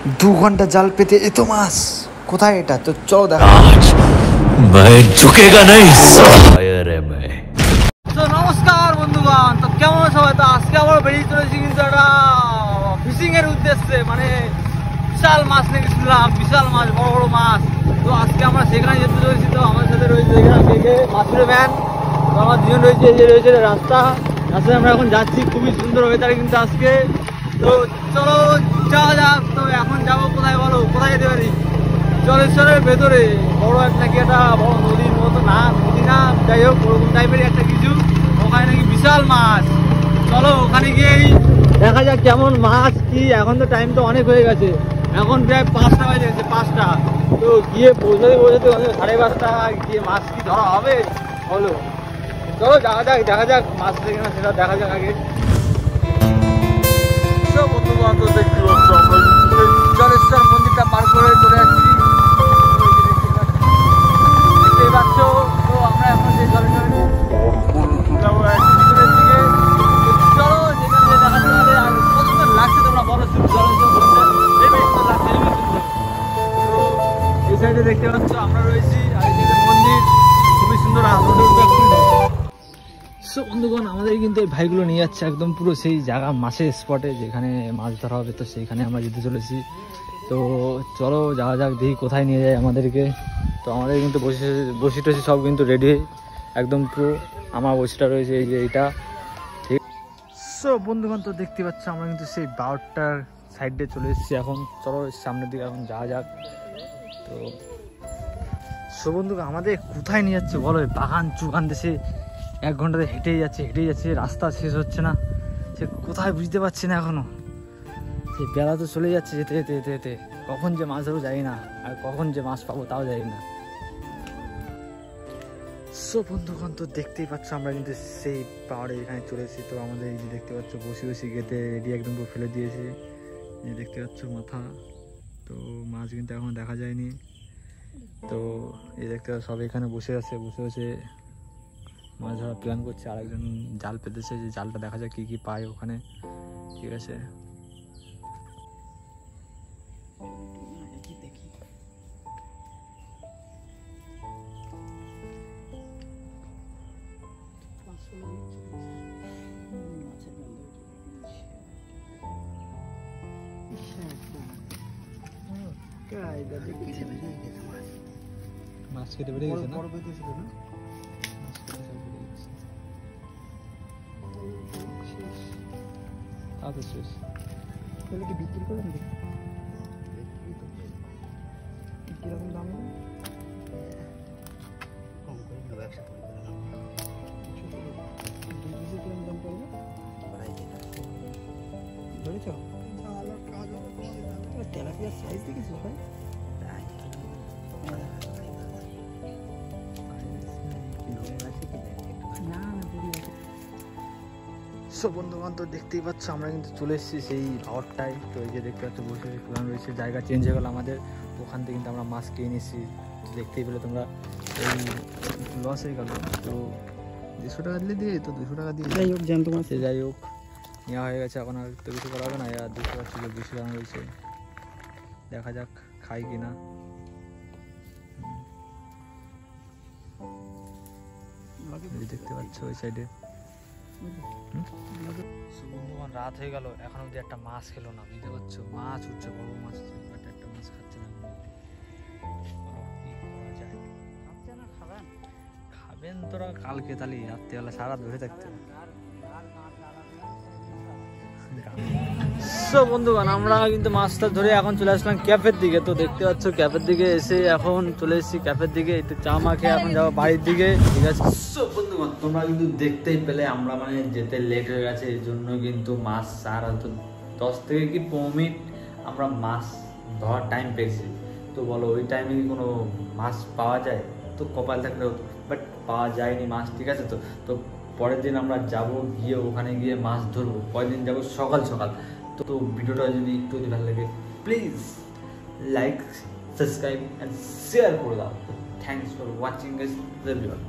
2 ঘন্টা জাল পেতে এত মাছ কোথায়? এটা তো চলো দেখা। নমস্কার বন্ধুগণ, তো কেমন সবাই? তো আজকে আবার বেরিয়ে চলেছি কিন্তু একটা ফিশিং এর উদ্দেশ্যে, মানে বিশাল মাছ নিয়ে গেছিলাম, বিশাল মাছ, বড় বড় মাছ। তো আজকে আমরা সেখানে যেতে চলেছি। তো আমার সাথে রয়েছে মাছের ম্যান, তো আমার দুজন রয়েছে, এই যে রয়েছে রাস্তায় আমরা এখন যাচ্ছি। খুবই সুন্দর ওয়েদার কিন্তু আজকে। তো চলো যাওয়া যাক। তো এখন যাবো কোথায় বলো? কোথায় যেতে পারি? জলেশ্বরের ভেতরে বড় নাকি একটা বড় নদীর মতো, না নদী না, যাই হোক ওরকম টাইপের একটা কিছু, ওখানে নাকি বিশাল মাছ। চলো ওখানে গিয়েই দেখা যাক কেমন মাছ কি। এখন তো টাইম তো অনেক হয়ে গেছে, এখন প্রায় 5টা বাজে গেছে, 5টা। তো গিয়ে পৌঁছাতে সাড়ে 5টা, গিয়ে মাছ কি ধরা হবে বলো? চলো দেখা যাক মাছ দেখে না সেটা দেখা যাক আগে। বন্ধু বান্ধব দেখতে পাচ্ছ, জলেশ্বর মন্দিরটা পার করে চলে যাচ্ছি। দেখতেই পাচ্ছ। তো আমরা এখন যে জলেশ্বর যাবো দিকে। চলো যেখানে দেখাতে হবে। আর কত সুন্দর লাগছে তোমরা বলো, জলেশ্বর মন্দির লাগছে। তো এই সাইডে দেখতে পাচ্ছ আমরা রয়েছি, আর এই যে মন্দির খুবই সুন্দর। সো বন্ধুগণ, আমাদের কিন্তু এই ভাইগুলো নিয়ে যাচ্ছে একদম পুরো সেই জায়গা, মাছের স্পটে যেখানে মাছ ধরা হবে। তো সেইখানে আমরা যেতে চলেছি। তো চলো যাওয়া যাক, দেখি কোথায় নিয়ে যায় আমাদেরকে। তো আমাদের কিন্তু বসি টসি সব কিন্তু রেডি একদম পুরো। আমার বসিটা রয়েছে এই যে এইটা, ঠিক। সো বন্ধুগণ, তো দেখতে পাচ্ছ আমরা কিন্তু সেই বাউটার সাইডে চলে এসেছি এখন। চলো সামনের দিকে এখন যাওয়া যাক। তো সো বন্ধুগণ, আমাদের কোথায় নিয়ে যাচ্ছে বলো? বাগান চুগান দেশে 1 ঘন্টাতে হেঁটেই যাচ্ছে, রাস্তা শেষ হচ্ছে না। সে কোথায় বুঝতে পারছি না এখনো। সে বেলা তো চলে যাচ্ছে, যেতে যেতে যেতে যেতে কখন যে মাছ ধরবো যাই না, আর কখন যে মাছ পাবো তাও যাই না। সো বন্ধুগণ, তো দেখতেই পাচ্ছ আমরা কিন্তু সেই পাহাড়ে এখানে চলে এসেছি। তো আমাদের এই যে দেখতে পাচ্ছ বসি গেতে রেডি একদম ফেলে দিয়েছি, এই দেখতে পাচ্ছ মাথা। তো মাছ কিন্তু এখন দেখা যায়নি। তো এই দেখতে পাচ্ছ সব এখানে বসে আছে মাছ ধরার প্ল্যান করছে। আরেকজন জাল পেতেছে, যে জালটা দেখা যায় কি কি পায় ওখানে, ঠিক আছে। মাছ কেটে বেড়ে গেছে না? শেষ কি বিক্রি করেন? কিরকম দাম? কম করে ব্যবসা করে কিরকম দাম পড়বে? ধরেছ তেলাপিয়ার সাইজ দেখেছিস ভাই? সো বন্ধুগণ, তো দেখতেই পাচ্ছ আমরা কিন্তু চলে এসেছি সেই ঘরটায়। তো এই যে দেখতে পাচ্ছ বসে প্ল্যান রয়েছে, জায়গা চেঞ্জ হয়ে গেল আমাদের। ওখান থেকে কিন্তু আমরা মাছ কিনে নিয়েছি, দেখতেই পেলে তোমরা। এই লস হয়ে গেল। তো 200 টাকা দিলে দিয়ে, তো 200 টাকা দিয়ে যাই হোক জ্যান্ত মাছ, যাই হোক নেওয়া হয়ে গেছে। এখন আর তো কিছু করা হবে না। আর দেখতে পাচ্ছি যে বেশি দাম রয়েছে, দেখা যাক খাই কিনা। দেখতে পাচ্ছ ওই সাইডে রাত হয়ে গেল, এখন অব্দি একটা মাছ খেলো না, বুঝতে পারছো? মাছ উঠছে, বড় মাছ, একটা মাছ খাচ্ছে না। খাবেন তোরা কালকে, তাহলে রাত্রিবেলা সারা ধরে থাকতে। সো বন্ধুগণ, আমরা কিন্তু মাছটা ধরে এখন চলে আসলাম ক্যাফের দিকে। তো দেখতে পাচ্ছ ক্যাফের দিকে এসে এখন চলে এসেছি ক্যাফের দিকে, একটু চা মা খেয়ে এখন যাবো বাড়ির দিকে, ঠিক আছে। সো বন্ধুগণ, তোমরা কিন্তু দেখতেই পেলে আমরা মানে যেতে লেট হয়ে গেছে, এই জন্য কিন্তু মাছ আর হয়তো 10 থেকে কি 15 মিনিট আমরা মাছ ধরার টাইম পেয়েছি। তো বলো ওই টাইমে কি কোনো মাছ পাওয়া যায়? তো কপাল থাকলে হতো, বাট পাওয়া যায়নি মাছ, ঠিক আছে। তো তো পরের দিন আমরা যাব, গিয়ে ওখানে গিয়ে মাছ ধরবো। পরের দিন যাবো সকাল সকাল। তো ভিডিওটা যদি একটু ভালো লাগে, please like, subscribe and share করে দাও। Thanks for watching guys, everyone.